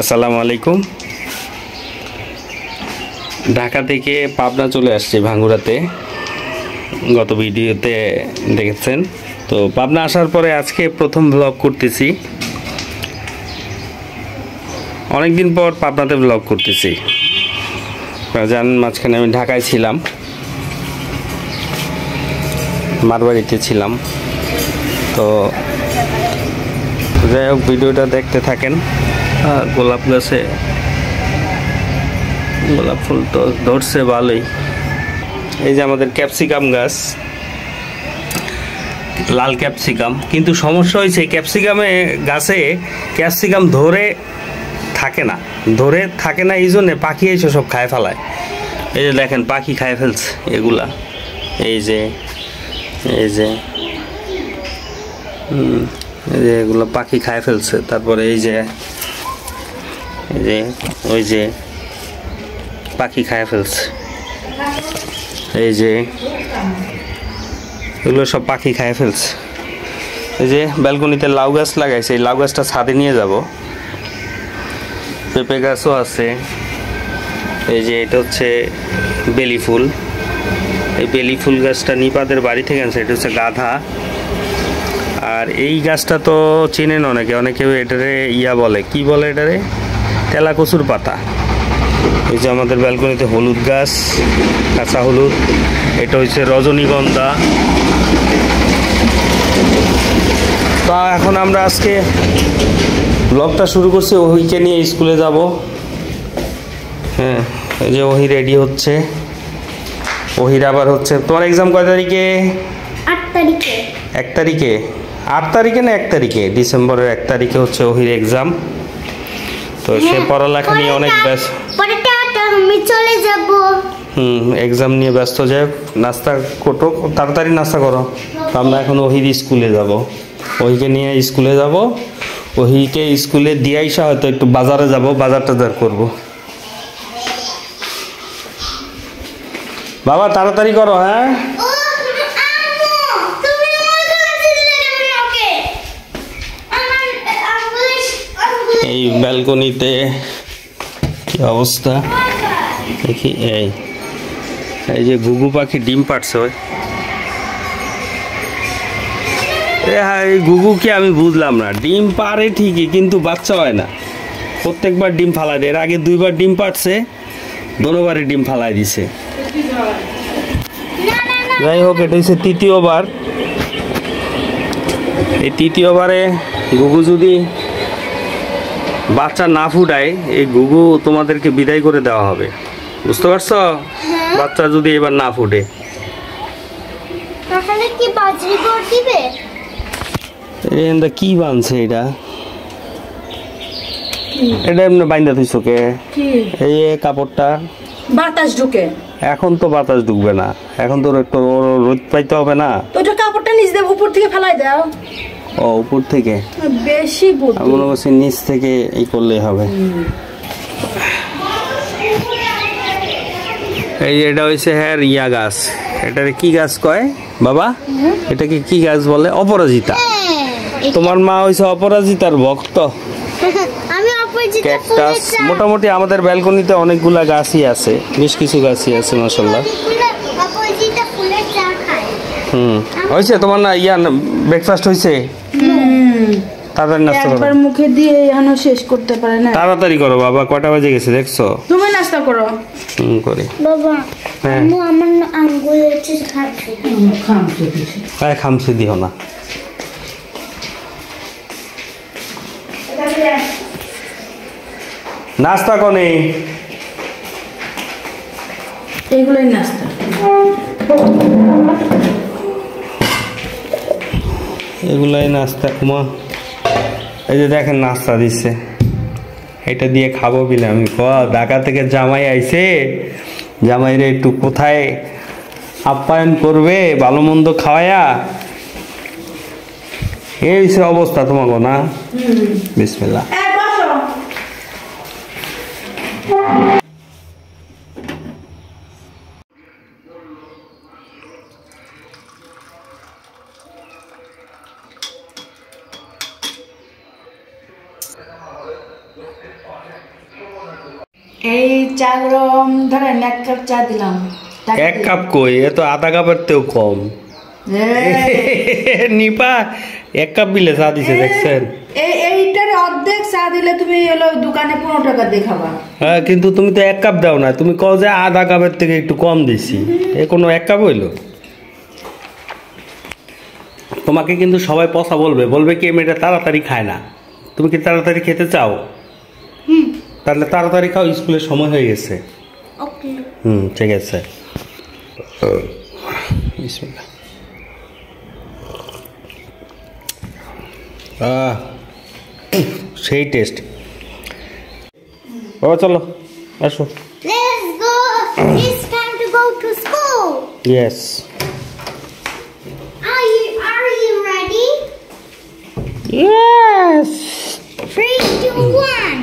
আসসালামু আলাইকুম। ঢাকা থেকে পাবনা চলে আসছে ভাঙ্গুরাতে, গত ভিডিওতে দেখেছেন। তো পাবনা আসার পরে আজকে প্রথম ব্লগ করতেছি, অনেকদিন পর পাবনাতে ব্লগ করতেছি। জানেন মাঝখানে আমি ঢাকায় ছিলাম, মারবাড়িতে ছিলাম। তো যাই হোক, ভিডিওটা দেখতে থাকেন। গোলাপ গাছে গোলাপ ফুল তো ধরছে ভালোই। এই যে আমাদের ক্যাপসিকাম গাছ, লাল ক্যাপসিকাম। কিন্তু সমস্যা হয়েছে ক্যাপসিকামে গাছে ক্যাপসিকাম ধরে থাকে না, এই জন্যে পাখি এসে সব খায় ফেলায়। এই যে দেখেন, পাখি খায় ফেলছে এগুলা। এই যে এগুলো পাখি খায় ফেলছে। তারপরে এই যে ওই যে পাখি খায় ফেলছে, এই যে এগুলো সব পাখি খায় ফেলছে। এই যে ব্যালকনিতে লাউ গাছ লাগাইছে, এই লাউ গাছটা ছাদে নিয়ে যাব। পেঁপে গাছও আছে। এই যে এটা হচ্ছে বেলি ফুল। এই বেলি ফুল গাছটা নিপাদের বাড়ি থেকে আনছে। এটা হচ্ছে গাধা। আর এই গাছটা তো চেনেন অনেকে এটারে বলে, কি বলে এটারে, তেলা কচুর পাতা। এই যে আমাদের ব্যালকনিতে হলুদ গাছ, কাঁচা হলুদ। এটা হচ্ছে রজনীগন্ধা। তা এখন আমরা আজকে ব্লগটা শুরু করছি। ওহিকে নিয়ে স্কুলে যাব। হ্যাঁ, এই যে ওহি রেডি হচ্ছে। ওহির আবার হচ্ছে, তোমার এক্সাম কয় তারিখে? 8 তারিখে। 1 তারিখে? 8 তারিখে না 1 তারিখে? ডিসেম্বরের 1 তারিখে হচ্ছে ওহির এক্সাম। তো সে পড়ালেখা নিয়ে অনেক ব্যস্ত। আমি চলে যাব। এক্সাম নিয়ে ব্যস্ত। যায় নাস্তা করো, তাড়াতাড়ি নাস্তা করো। আমরা এখন ওহির স্কুলে যাব। ওহিকে নিয়ে স্কুলে যাব। ওহিকে স্কুলে দিয়ে আইসা হয়তো একটু বাজারে যাব, বাজার টাজার করবো। বাবা তাড়াতাড়ি করো। হ্যাঁ, এই ব্যালকনিতে কি অবস্থা দেখি। এই যে ঘুঘু পাখি ডিম পাড়ছে। হ্যাঁ, এই ঘুঘু কি আমি বুঝলাম না, ডিম পারে ঠিকই কিন্তু বাচ্চা হয় না। প্রত্যেকবার ডিম ফালাই দেয়। এর আগে 2বার ডিম পাড়ছে, দোনোবারে ডিম ফালাই দিছে। যাই হোক, এটা হচ্ছে তৃতীয়বার। এই তৃতীয়বারে ঘুঘু যদি বাচ্চা না ফুটায়, এই ঘুঘু তোমাদেরকে বিদায় করে দেওয়া হবে, বুঝতে পারছো? বাচ্চা যদি এবার না ফুটে, তাহলে কি বাজরি করে দিবে? এটা কি বানছে? এটা এমনি বাইন্দা থইছো কে? এই কাপড়টা বাতাস ঢুকে। এখন তো বাতাস ঢুকবে না, এখন তো একটু রোদ পাইতে হবে না। তো ওটা কাপড়টা নিচ দিয়ে উপর থেকে ফেলাই দাও। ও, উপর থেকে? বেশি বুদ্ধি। মনে করছি নিচ থেকে এই করলেই হবে। এই এটা হয়েছে হ্যাঁ ইয়া গাছ। এটারে কি গাছ কয় বাবা? এটাকে কি গাছ বলে? অপরাজিতা। তোমার মা হয়েছে অপরাজিতার ভক্ত। ক্যাকটাস। মোটামুটি আমাদের ব্যালকনিতে অনেকগুলা গাছই আছে, বেশ কিছু গাছই আছে মাশাআল্লাহ। হয়েছে তোমার না ব্রেকফাস্ট হয়েছে? তাড়াতাড়ি নাস্তা করো। একবার মুখে দিয়ে এখনো শেষ করতে পারে না। তাড়াতাড়ি করো বাবা, কটা বাজে গেছে দেখছো? তুমি নাস্তা করো। করি বাবা। হ্যাঁ, আমার আঙ্গুলে হচ্ছে খামছে দিও না। নাস্তা কোনে? এগুলোই নাস্তা। এগুলাই নাস্তা কুমা। এই যে দেখেন নাস্তা দিচ্ছে, এটা দিয়ে খাবো কিনা। আমি ঢাকা থেকে জামাই আইছে, জামাইরে একটু কোথায় আপ্যায়ন করবে, ভালো মন্দ খাওয়ায়া। এই অবস্থা তোমাকে না? বিসমিল্লাহ। এই চা গরম ধরেন 1 কাপ চা দিলাম। 1 কাপ কই, এ তো আধা কাপের তেও কম। নিপা 1 কাপ বিলে চা দিছে, দেখছেন? এইটার অর্ধেক চা দিলে তুমি হলো দোকানে 15 টাকা দিয়ে খাবা। হ্যাঁ, কিন্তু তুমি তো 1 কাপ দাও না, তুমি কও যে আধা কাপের থেকে একটু কম দিছি। এ কোনো 1 কাপ হইলো? তোমাকে কিন্তু সবাই পচা বলবে, বলবে কি মেয়েটা তাড়াতাড়ি খায় না। তুমি কি তাড়াতাড়ি খেতে চাও? তাহলে তাড়াতাড়ি খাও, স্কুলের সময় হয়ে গেছে। ওকে। ঠিক আছে। বিসমিল্লাহ। সেই টেস্ট। বাবা চলো, আসো। Let's go. It's time to go to school. Yes. Are you ready? Yes. 3, 2, 1.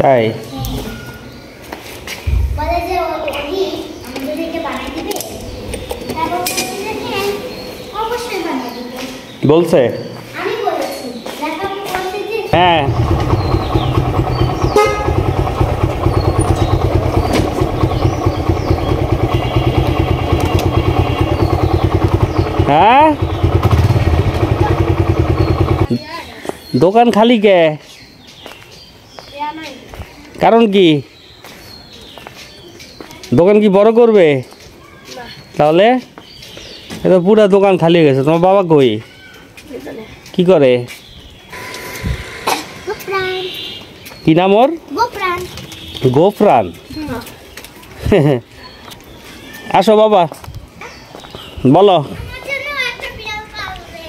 তাই বলে যে ওই আমাদের এটা বানিয়ে দিবে, তারপর বলছে যে হ্যাঁ অবশ্যই বানিয়ে দিবে। বলছে? আমি বলেছি, দেখো আমি বলছি যে হ্যাঁ। হ্যাঁ, দোকান খালি কে? কারণ কি? দোকান কি বড় করবে? তাহলে এটা পুরা দোকান খালি হয়ে গেছে। তোমার বাবা কই, কি করে? গোপ্রাণ। কি নাম ওর? গোপ্রাণ। গোপ্রাণ। আসো বাবা, বলো। আমার জন্য একটা বিড়াল পালবে।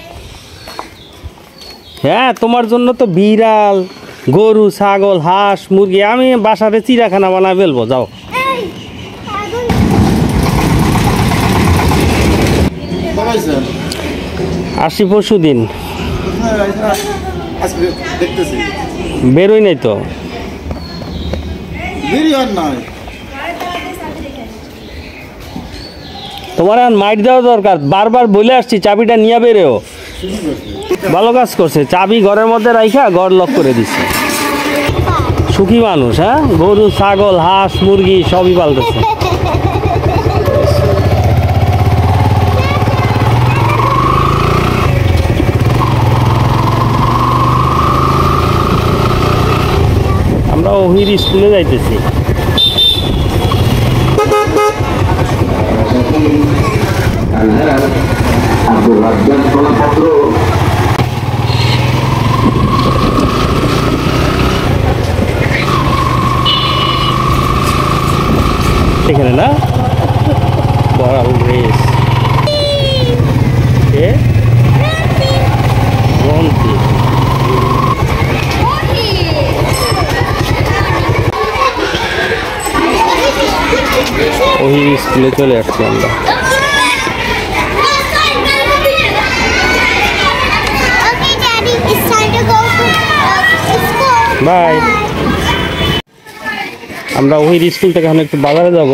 হ্যাঁ, তোমার জন্য তো বিড়াল, গরু, ছাগল, হাঁস, মুরগি, আমি বাসাতে চিড়াখানা বানায় ফেলবো। যাও। এই পাগল। আসি পরশু দিন, আজকে দেখতেছি বেরোই নাই তো। দেরি আর নয়। তোমার এখন মাইট দেওয়া দরকার, বারবার বলে আসছি চাবিটা নিয়ে বেরোও। ভালো কাজ করছে, চাবি ঘরের মধ্যে রাইখা ঘর লক করে দিচ্ছে। সুখী মানুষ। হ্যাঁ, গরু, ছাগল, হাঁস, মুরগি সবই পালতেছে। আমরা ওহির স্কুলে যাইতেছি। এখানে না বড় রেস ওই স্কুলে চলে আসছি আমরা। Okay, Daddy, it's time to go to school. Bye. আমরা ওই স্কুল থেকে এখন একটু বাজারে যাব।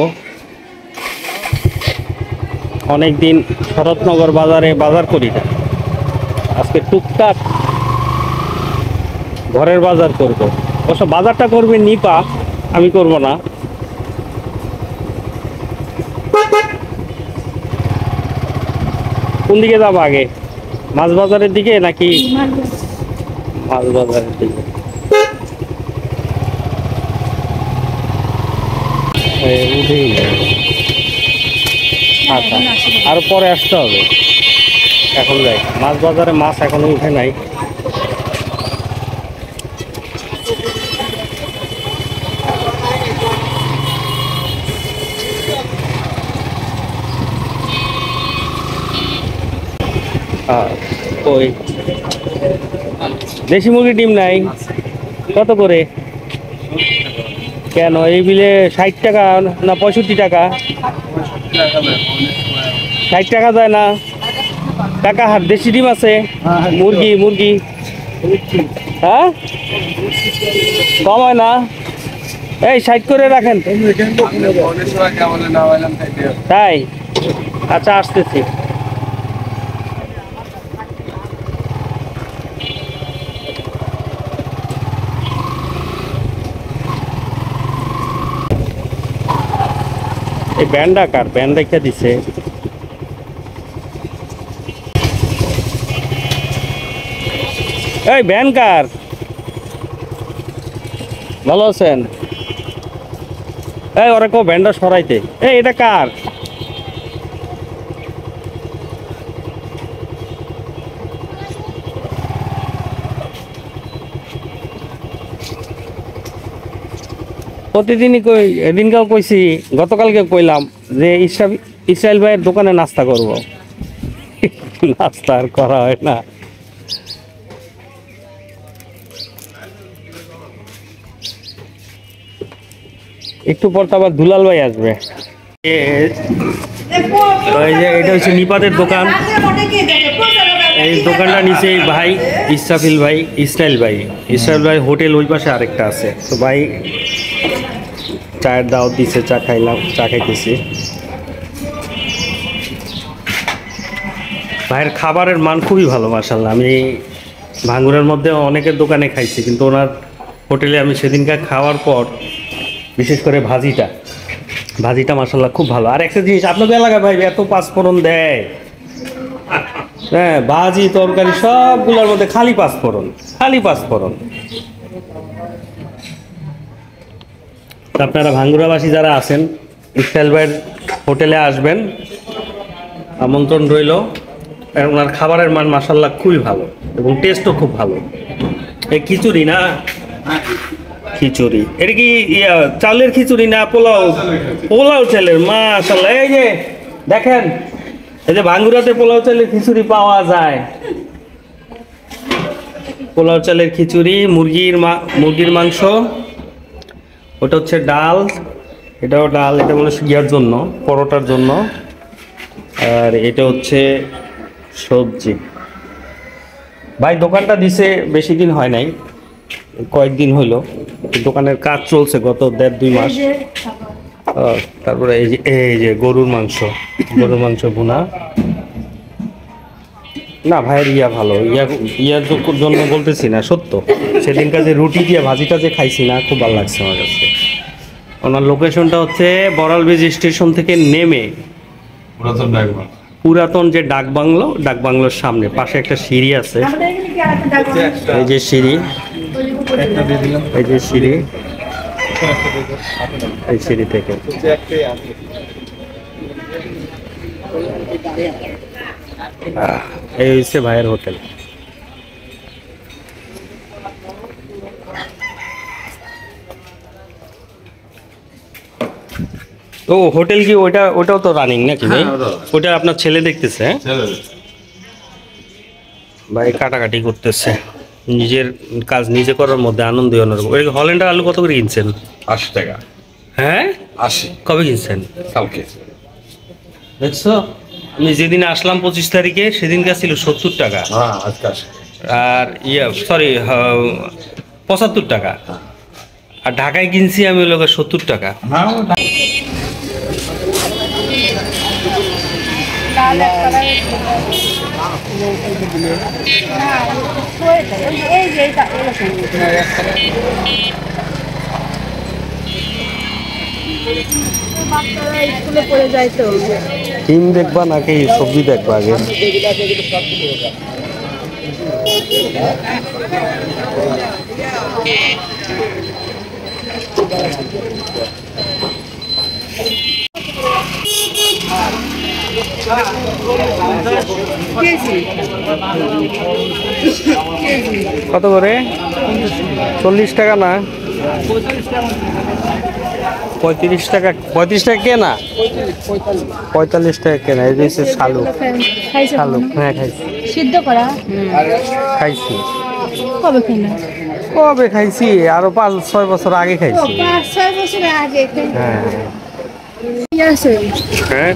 অনেক দিন শরৎনগর বাজারে বাজার করি না, আজকে টুকটাক ঘরের বাজার করব। অবশ্য বাজারটা করবে নিপা, আমি করব না। কোন দিকে যাবো আগে, মাছ বাজারের দিকে নাকি? মাছ বাজারের দিকে। উঠেই আচ্ছা, আর পরে আসতে হবে। এখন যাই, মাছ বাজারে মাছ এখনো উঠে নাই। ওই দেশি মুরগির ডিম নাই, কত করে? কেন এই বিলে 60 টাকা না 65 টাকা? 60 টাকা যায় না? টাকা হার দেশি ডিম আছে? মুরগি হ্যাঁ কম হয় না, এই 60 করে রাখেন। তাই আচ্ছা আসতেছি। এই ব্যান্ডা কার, ব্যান্ড রেখে দিছে। এই ব্যান্ড কার? ভালো আছেন? এই ওরা কেউ ব্যান্ডটা সরাইতে। এই এটা কার? প্রতিদিনই কই, এদিনকেও কইছি, গতকালকে কইলাম যে ইসরাইল ভাইয়ের দোকানে নাস্তা করব। নাস্তা আর করা হয় না। একটু পর তো আবার দুলাল ভাই আসবে। ওই যে এটা হচ্ছে নিপাতের দোকান। এই দোকানটা নিচে ভাই ইসরাফিল ভাই, ইসরাইল ভাই হোটেল ওই পাশে আরেকটা আছে। তো ভাই চায়ের দাওয়াত দিছে, চা খাইলাম, চা খাইতেছি। ভাইয়ের খাবারের মান খুবই ভালো মাশাআল্লাহ। আমি ভাঙ্গুরের মধ্যে অনেকের দোকানে খাইছি, কিন্তু ওনার হোটেলে আমি সেদিনকার খাওয়ার পর বিশেষ করে ভাজিটা মাশাআল্লাহ খুব ভালো। আর একটা জিনিস, আপনাদের এলাকায় ভাই এত পাঁচফোড়ন দেয়, হ্যাঁ ভাজি তরকারি সবগুলোর মধ্যে খালি পাঁচফোড়ন। আপনারা ভাঙ্গুরাবাসী যারা আছেন ইসরাইল ভাইয়ের হোটেলে আসবেন, আমন্ত্রণ রইল। ওনার খাবারের মান মাশাআল্লাহ খুবই ভালো এবং টেস্টও খুব ভালো। এই খিচুড়ি না, খিচুড়ি এটা কি চালের খিচুড়ি না পোলাও চালের? মাশাআল্লাহ। এই যে দেখেন, এই যে ভাঙ্গুরাতে পোলাও চালের খিচুড়ি পাওয়া যায়। পোলাও চালের খিচুড়ি, মুরগির মাংস, ওটা হচ্ছে ডাল, এটাও ডাল, এটা বলে ইয়ার জন্য, পরোটার জন্য। আর এটা হচ্ছে সবজি। ভাই দোকানটা দিছে বেশি দিন হয় নাই, কয়েকদিন হইলো। দোকানের কাজ চলছে গত 1.5-2 মাস। তারপরে এই যে গরুর মাংস ভুনা। না ভাইয়ের ভালো, ইয়ার জন্য বলতেছি না, সত্য। সেদিনকার যে রুটি দিয়ে ভাজিটা যে খাইছি না, খুব ভালো লাগছে আমার কাছে। ওনার লোকেশনটা হচ্ছে বড়ালব্রিজ স্টেশন থেকে নেমে পুরাতন যে ডাক বাংলোর সামনে পাশে একটা সিঁড়ি আছে। এই যে সিঁড়ি, এই সিঁড়ি থেকে এই হচ্ছে ভাইয়ের হোটেল। তো হোটেল কি ওটাও তো রানিং নাকি ভাই? ওটা আপনার ছেলে দেখতেছে? ভাই কাটাকাটি করতেছে, নিজের কাজ নিজে করার মধ্যে আনন্দ অন্যরকম। ওই হল্যান্ডের আলু কত করে কিনছেন? 80 টাকা। হ্যাঁ 80। কবে কিনছেন? কালকে। দেখছো, আমি যেদিন আসলাম 25 তারিখে, সেদিনকার ছিল 70 টাকা। হ্যাঁ আজকে 80। আর 75 টাকা। আর ঢাকায় কিনছি আমি লোক 70 টাকা। স্কুলে পড়ে যায় তো। ফিল্ম দেখবা নাকি সবজি দেখবা আগে? কত করে? 40 টাকা না, 35 টাকা। 35 টাকা কেনা, 45 টাকা কেনা। এই যে শালুক, হ্যাঁ খাইছি। সিদ্ধ করা খাইছি। কবে খেলেন? কবে খাইছি? আরো 5-6 বছর আগে খাইছি। 5-6 বছর আগে। হ্যাঁ আছে হ্যাঁ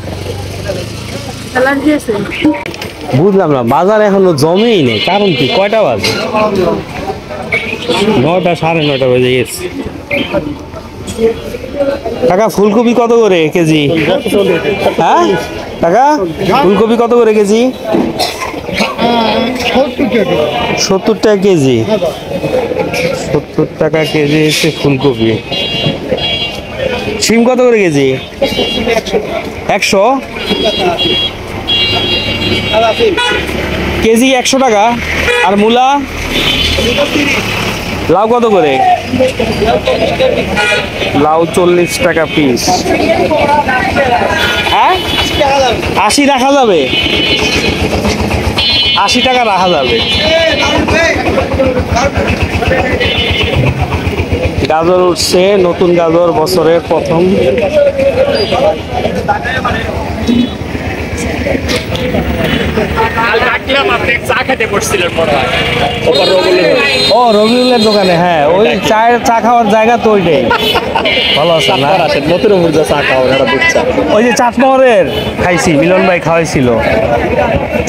বুঝলাম না, বাজার এখনো জমেই নেই, কারণ কি? কয়টা বাজে? 9টা, 9:30 বেজে গেছে। কাকা ফুলকপি কত করে কেজি? হ্যাঁ কাকা, ফুলকপি কত করে কেজি? 70 টাকা কেজি। 70 টাকা কেজি হচ্ছে ফুলকপি। শিম কত করে কেজি? 100 কেজি, 100 টাকা। আর মূলা? লাউ কত করে? লাউ 40 টাকা পিস। হ্যাঁ 80 রাখা যাবে, 80 টাকা রাখা যাবে। গাজর উঠছে, নতুন গাজর, বছরের প্রথম। ও রবিউলের দোকানে, হ্যাঁ ওই চায়ের চা খাওয়ার জায়গা তো ওইটাই। ভালো আছে না? নতুন মুরগা চা খাওয়া দুধ ওই যে চাটমোহরের খাইছি, মিলন ভাই খাওয়াইছিল।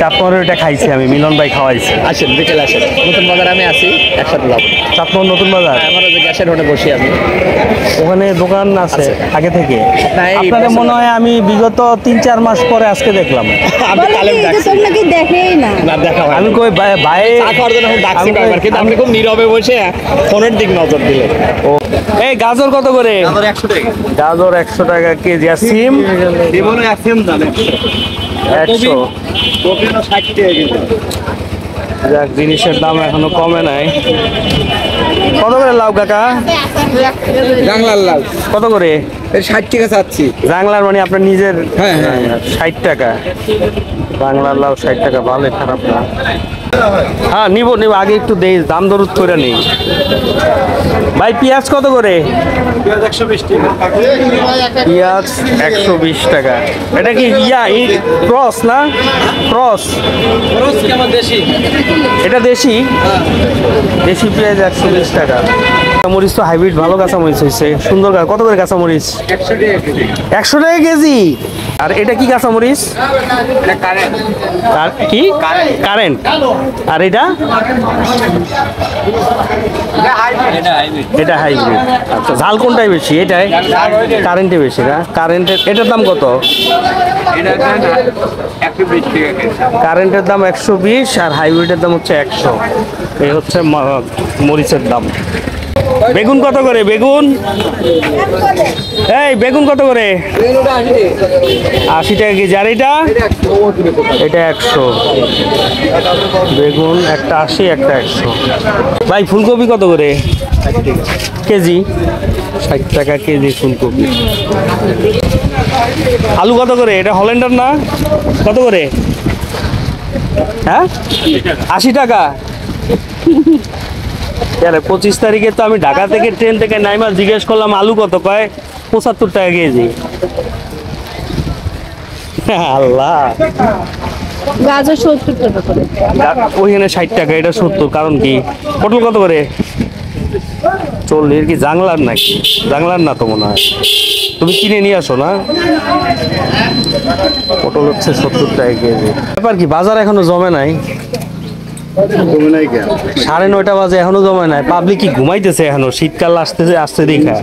চাটমোহরের ওইটা খাইছি আমি, মিলন ভাই খাওয়াইছি। আসেন, বিকেলে আসেন, নতুন বাজারে আমি আছি, একসাথে যাবো। চাটমোহর নতুন বাজার, আমার ওই যে গ্যাসের হোটে বসি আমি, ওখানে দোকান আছে আগে থেকে। না, এই আপনাদের বছর- মনে হয় আমি বিগত 3-4 মাস পরে আজকে দেখলাম। আপনি কালেম ডাকছি দেখেই না। না, দেখা হয় আমি কই ভাই চা খাওয়ার জন্য এখন ডাকছি আমি কই- কয়েকবার, কিন্তু আপনি খুব নীরবে বসে ফোনের দিক নজর দিলেন। ও এই গাজর কত করে? 100 টাকা গাজর 100 টাকা কেজি। আর সিম? জীবনে একদম জানে 100। 60 টাকা কেজি। যাক, জিনিসের দাম এখনো কমে নাই। কত করে লাউ কাকা? জাংলার লাল কত করে? 60 টাকা চাচ্ছি। জাংলার মানে আপনার নিজের? হ্যাঁ, হ্যাঁ। 60 টাকা। বাংলার লাউ 60 টাকা, ভালো, খারাপ না। হ্যাঁ নিব, আগে একটু দেই, দাম দরুদ করে নেই। ভাই পেঁয়াজ কত করে? পেঁয়াজ 120 টাকা। এটা কি ক্রস না? ক্রস এটা দেশি? দেশি পেঁয়াজ 120 টাকা। কাঁচামরিচ তো হাইব্রিড ভালো কাঁচামরিচ হয়েছে, সুন্দর। কত করে কাঁচামরিচ? 100 টাকা কেজি। আর এটা কি কাঁচামরিচ? আর কি কারেন্ট? আর এটা? এটা হাইব্রিড। আচ্ছা, ঝাল কোনটাই বেশি? এটাই? কারেন্টে বেশি না? কারেন্টের এটার দাম কত? কারেন্টের দাম 120 আর হাইব্রিডের দাম হচ্ছে 100। এই হচ্ছে মরিচের দাম। বেগুন কত করে? বেগুন এই বেগুন কত করে? 80 টাকা কেজি। আর এটা? এটা 100। বেগুন একটা 80, একটা 100। ভাই ফুলকপি কত করে কেজি? 60 টাকা কেজি ফুলকপি। আলু কত করে? এটা হল্যান্ডার না? কত করে? হ্যাঁ 80 টাকা। 25 তারিখে তো আমি ঢাকা থেকে ট্রেন থেকে নাইমা জিজ্ঞেস করলাম আলু কত, কয় 75 টাকা কেজি। আল্লাহ। গাজর 70 টাকা করে। ওইখানে 60 টাকা, এটা 70। কারণ কি? পটল কত করে? 40। কি জাংলার নাকি? জাংলার না তো মনে হয়, তুমি কিনে নিয়ে আসো না? পটল হচ্ছে 70 টাকা কেজি। ব্যাপার কি, বাজার এখনো জমে নাই। 9:30 বাজে, এখনো জমে নাই। পাবলিক কি ঘুমাইতেছে এখনো? শীতকাল আসতেছে, আসতে দেখা।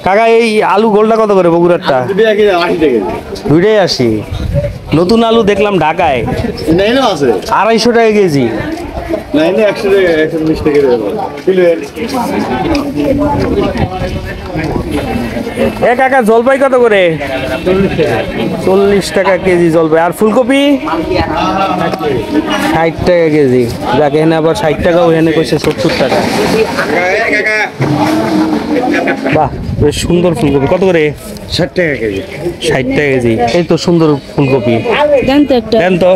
কাকা এই আলু গোলটা কত করে বগুড়ারটা? 2টাই 80। নতুন আলু দেখলাম ঢাকায় 250 টাকা কেজি। এ কাকা জলপাই কত করে? 40 টাকা কেজি জলপাই। আর ফুলকপি 60 টাকা কেজি। যাক, এখানে আবার 60 টাকা, ওখানে কইছে 70 টাকা। বাহ, বেশ সুন্দর ফুলকপি। কত করে? 60 টাকা কেজি। 60 টাকা কেজি। এই তো সুন্দর ফুলকপি। দেন তো একটা। দেন তো,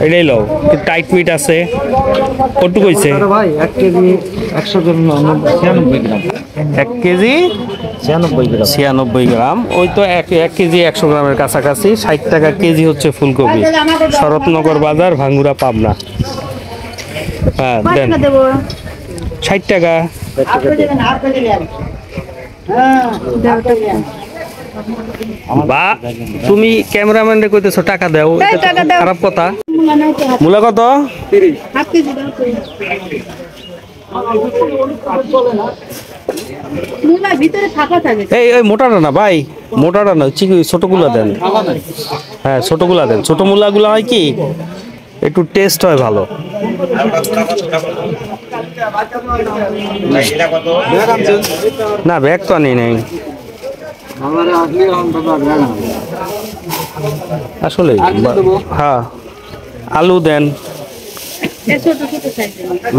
এটাই লও। টাইট মিট আছে। কত কইছে? ভাই 1 কেজি 196 গ্রাম। 1 কেজি 96 গ্রাম। ওই তো 1 কেজি 100 গ্রামের কাছাকাছি। 60 টাকা কেজি হচ্ছে ফুলকপি। শরৎনগর বাজার, ভাঙ্গুরা, পাবনা। হ্যাঁ দেন। 60 টাকা। বা তুমি ক্যামেরাম্যান রে কইতেছো টাকা দাও, এই এটা তো টাকা দাও। খারাপ কথা। মূলা নাই তো হাফ মূলা কত? কেজি দাও তো। মূলা ভিতরে ফাঁকা থাকে। এই এই মোটাটা না ভাই, মোটাটা না, ছোটগুলা দেন। হ্যাঁ ছোটগুলা দেন, ছোট মূলাগুলো হয় কি একটু টেস্ট হয় ভালো। না ব্যাগ তো আনি নাই আসলে। হ্যাঁ আলু দেন এই ছোট ছোট সাইজ।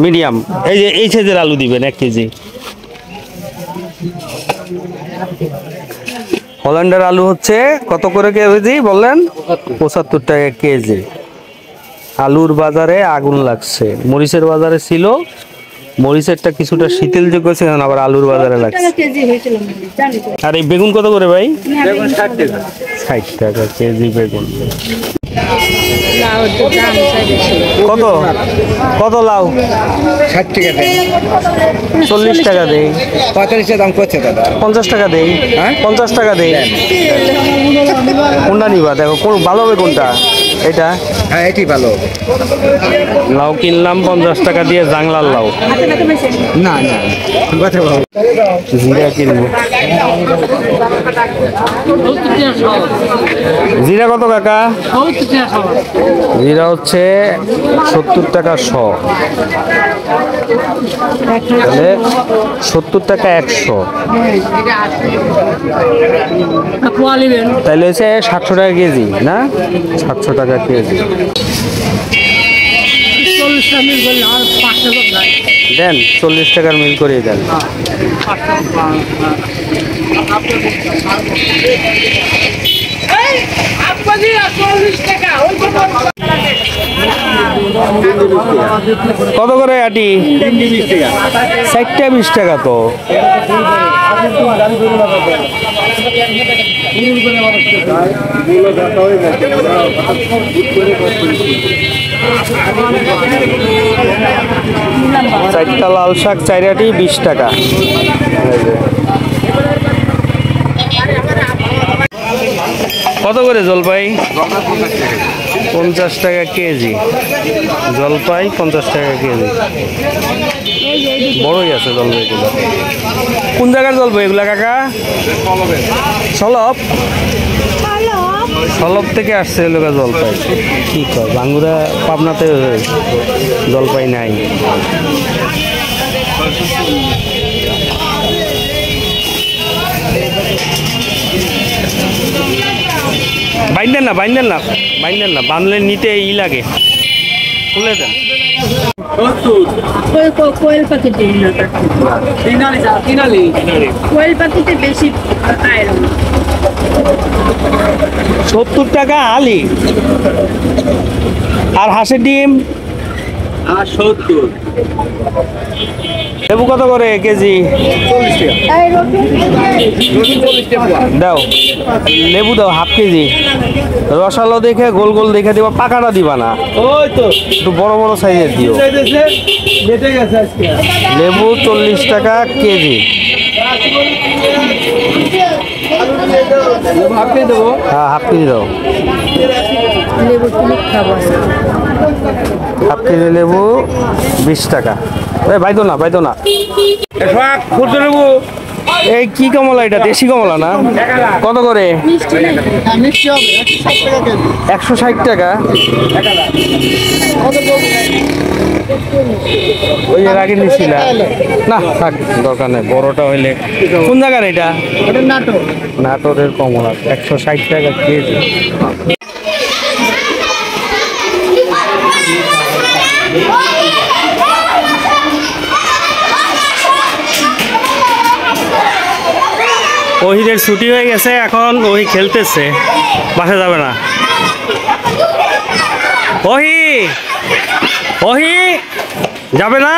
মিডিয়াম, এই যে এই সাইজের আলু দিবেন 1 কেজি। হল্যান্ডের আলু হচ্ছে কত করে কেজি বললেন? 75 টাকা কেজি। আলুর বাজারে আগুন লাগছে, মরিচের বাজারে ছিল, মরিচেরটা কিছুটা শীতল যোগ্য ছিল, আবার আলুর বাজারে লাগছে। টাকা কেজি হয়েছিল জানি তো। আর এই বেগুন কত করে ভাই? বেগুন 60 টাকা। 60 টাকা কেজি বেগুন। লাউ তো দাম বেশি। কত কত লাউ? 60 টাকা দেয়, 40 টাকা দেই। 45 টাকা দাম করছে দাদা। 50 টাকা দেই। হ্যাঁ? 50 টাকা দেই। কোনটা নিবা দেখো, কোন ভালো হবে কোনটা? এটা হ্যাঁ এটি ভালো। লাউ কিনলাম 50 টাকা দিয়ে, জাংলার লাউ। হাতে নাতে বেশি। না না কথা ভালো। জিরা কিনবো। জিরা কত কাকা? জিরা হচ্ছে 70 টাকা শ, তাহলে 70 টাকা 100, তাহলে হচ্ছে 700 টাকা কেজি না? 700 টাকা কেজি দেন, 40 টাকার মিল করিয়ে দেন। কত করে আটি? 60 20 টাকা তো। চারটা লাল শাক 4 আটি 20 টাকা। কত করে জলপাই? 50 টাকা কেজি। জলপাই 50 টাকা কেজি। বড়ই আছে জলপাইগুলো। কোন জায়গার জলপাই এগুলা কাকা? সলব। সলব থেকে আসছে এলাকা জলপাই। কি কয় বাঙ্গুরা পাবনাতে জলপাই নাই। বাইন্দেন না, বাইন্দেন না, বাইন্দেন না, বাঁধলে নিতে ই লাগে, খুলে দেন। কোয়েল পাখিতে কোয়েল পাখিতে বেশি আয়রন। 70 টাকা আলি। আর হাঁসের ডিম 70। লেবু কত করে কেজি? দাও লেবু দাও হাফ কেজি। রসালো দেখে গোল গোল দেখে দিবা, পাকাটা দিবা না, ওই তো একটু বড় বড় সাইজের দিও। বেটে গেছে আজকে। লেবু 40 টাকা কেজি। আপনি দেবো। হ্যাঁ হাফ কেজি দাও। লেবু কিনে খাবো। হাফ কেজি লেবু 20 টাকা। বাইদো না, বাইদো না। খুঁজতে নেবো। এই কি কমলা এটা? দেশি কমলা না? কত করে? 160 টাকা। ওই এর আগে নিছিল না, থাক দরকার নেই, বড়টা হইলে। কোন জায়গার এটা? নাটোরের কমলা 160 টাকা কেজি। ওহিদের ছুটি হয়ে গেছে, এখন ওহি খেলতেছে, বাসা যাবে না। ওহি ওহি যাবে না?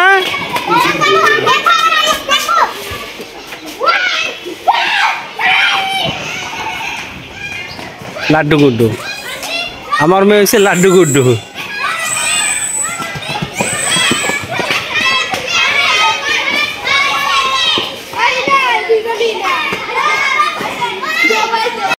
লাড্ডু গুড্ডু, আমার মেয়ে হচ্ছে লাড্ডু গুড্ডু।